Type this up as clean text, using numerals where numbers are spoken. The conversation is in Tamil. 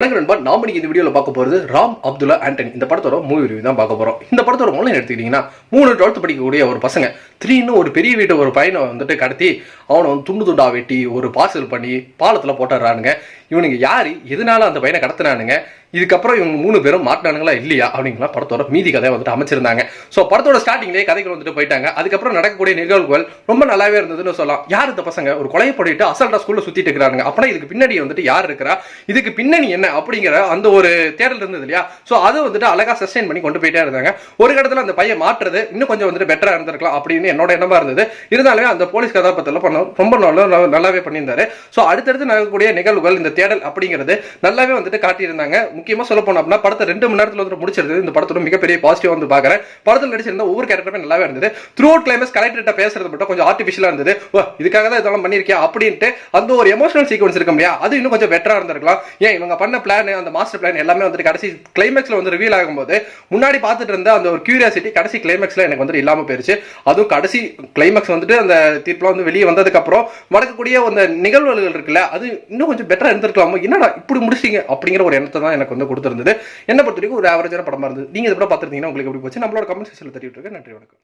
நண்பா நாம இந்த வீடியோல பார்க்க போறது ராம் அப்துல்லா ஆண்டனி. இந்த படத்தோட மூவி ரிவ்யூ தான் பார்க்க போறோம். இந்த படத்தோட மூலம் எடுத்துக்கிட்டீங்கன்னா 12th படிக்கக்கூடிய ஒரு பசங்க திடீர்னு ஒரு பெரிய வீட்டு ஒரு பையனை வந்துட்டு கடத்தி அவனை துண்டு துண்டா வெட்டி ஒரு பார்சல் பண்ணி பாலத்துல போட்டுறானுங்க. இவனுங்க யாரு, எதனால அந்த பையனை கடத்தினானுங்க, இதுக்கப்புறம் இவங்க 3 பேரும் மாட்டினானுங்களா இல்லையா அப்படிங்களா படத்தோட மீதி கதையை வந்துட்டு அமைச்சிருந்தாங்க. ஸோ படத்தோட ஸ்டார்டிங்லேயே கதைகள் வந்துட்டு போயிட்டாங்க. அதுக்கப்புறம் நடக்கக்கூடிய நிகழ்வுகள் ரொம்ப நல்லாவே இருந்ததுன்னு சொல்லலாம். யார் இந்த பசங்க ஒரு கொலையை பண்ணிட்டு அசல்டா ஸ்கூல்ல சுத்திட்டு இருக்கிறாங்க, அப்படின்னா இதுக்கு பின்னாடி வந்துட்டு யார் இருக்கிறா, இதுக்கு பின்னணி என்ன அப்படிங்கிற அந்த ஒரு தேடல் இருந்தது இல்லையா. ஸோ அதை வந்துட்டு அழகா சஸ்டெயின் பண்ணி கொண்டு போயிட்டே இருந்தாங்க. ஒரு இடத்துல அந்த பையன் மாற்றுறது இன்னும் கொஞ்சம் வந்துட்டு பெட்டரா இருந்திருக்கலாம் அப்படின்னு என்னோட எண்ணமா இருந்தது. இருந்தாலுமே அந்த போலீஸ் கதாபாத்திரத்தில் பண்ண ரொம்ப நல்லாவே பண்ணியிருந்தாரு. ஸோ அடுத்தடுத்து நடக்கக்கூடிய நிகழ்வுகள் இந்த தேடல் அப்படிங்கிறது நல்லாவே வந்துட்டு காட்டியிருந்தாங்க. முக்கியமா சொல்ல போனோம் அப்படின்னா படத்தை 2 மணி நேரத்துல வந்து முடிச்சிருந்தது இந்த படத்தோட மிகப்பெரிய பாசிட்டிவ் வந்து பாக்குறேன். படத்தில் நடிச்சிருந்த ஒவ்வொரு கேரக்டருமே நல்லாவே இருந்தது. த்ரூ அவுட் கிளைமேக்ஸ் கலெக்டர்கிட்ட பேசுறது மட்டும் கொஞ்சம் ஆர்டிஃபிஷியலா இருந்தது. இதுக்காக தான் இதெல்லாம் பண்ணிருக்கியா அப்படின்ட்டு அந்த ஒரு எமோஷனல் சீக்வன்ஸ் இருக்கும் இல்லையா, அது இன்னும் கொஞ்சம் பெட்டரா இருந்திருக்கலாம். ஏன் இவங்க பண்ண பிளான், அந்த மாஸ்டர் பிளான் எல்லாமே வந்துட்டு கடைசி கிளைமேக்ஸ்ல வந்து ரிவீல் ஆகும்போது முன்னாடி பார்த்துட்டு இருந்த அந்த ஒரு கியூரியாசிட்டி கடைசி கிளைமேக்ஸ்ல எனக்கு வந்துட்டு இல்லாம போயிருச்சு. அதுவும் கடைசி கிளைமேக்ஸ் வந்துட்டு அந்த தீர்ப்புல வந்து வெளியே வந்ததுக்கு அப்புறம் நடக்கக்கூடிய அந்த நிகழ்வுகள் இருக்குல்ல, அது இன்னும் கொஞ்சம் பெட்டரா இருந்திருக்கலாமோ, என்னடா இப்படி முடிச்சிங்க அப்படிங்கிற ஒரு எண்ணத்தை தான் எனக்கு வந்து கொடுத்திருந்தது. என்ன பொறுத்த வரைக்கும் ஒரு ஆவரேஜான படமா இருந்தது. நீங்க இதை பார்த்துருந்தீங்கன்னா உங்களுக்கு எப்படி போச்சு நம்மளோட கமெண்ட் செக்ஷன்ல தெரிவிட்டு. நன்றி, வணக்கம்.